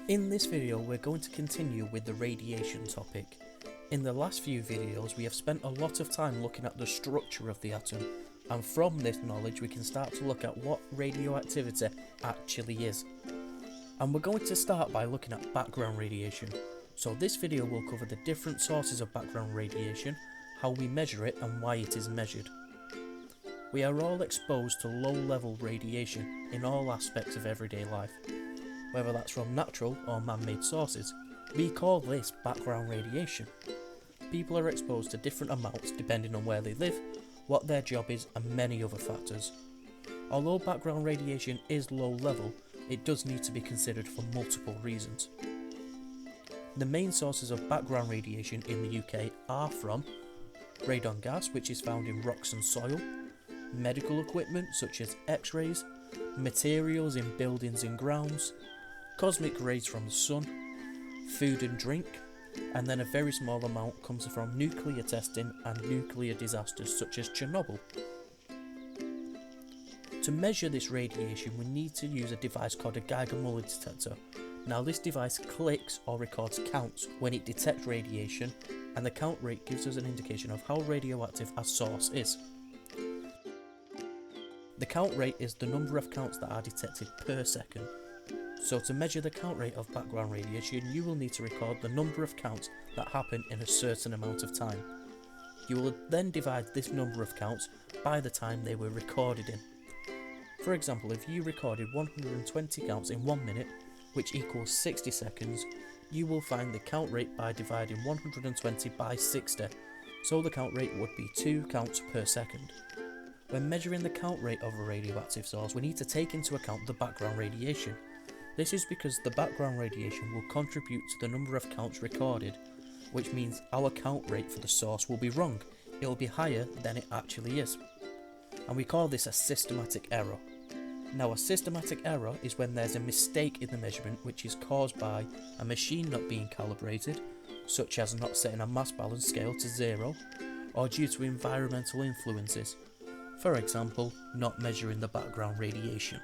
In this video we're going to continue with the radiation topic. In the last few videos we have spent a lot of time looking at the structure of the atom, and from this knowledge we can start to look at what radioactivity actually is. And we're going to start by looking at background radiation. So this video will cover the different sources of background radiation, how we measure it and why it is measured. We are all exposed to low-level radiation in all aspects of everyday life. Whether that's from natural or man-made sources, we call this background radiation. People are exposed to different amounts depending on where they live, what their job is and many other factors. Although background radiation is low level, it does need to be considered for multiple reasons. The main sources of background radiation in the UK are from radon gas, which is found in rocks and soil, medical equipment such as X-rays, materials in buildings and grounds, cosmic rays from the sun, food and drink, and then a very small amount comes from nuclear testing and nuclear disasters such as Chernobyl. To measure this radiation we need to use a device called a Geiger-Müller detector. Now this device clicks or records counts when it detects radiation, and the count rate gives us an indication of how radioactive a source is. The count rate is the number of counts that are detected per second. So to measure the count rate of background radiation, you will need to record the number of counts that happen in a certain amount of time. You will then divide this number of counts by the time they were recorded in. For example, if you recorded 120 counts in 1 minute, which equals 60 seconds, you will find the count rate by dividing 120 by 60, so the count rate would be 2 counts per second. When measuring the count rate of a radioactive source, we need to take into account the background radiation. This is because the background radiation will contribute to the number of counts recorded, which means our count rate for the source will be wrong. It will be higher than it actually is. And we call this a systematic error. Now a systematic error is when there's a mistake in the measurement which is caused by a machine not being calibrated, such as not setting a mass balance scale to 0, or due to environmental influences. For example, not measuring the background radiation.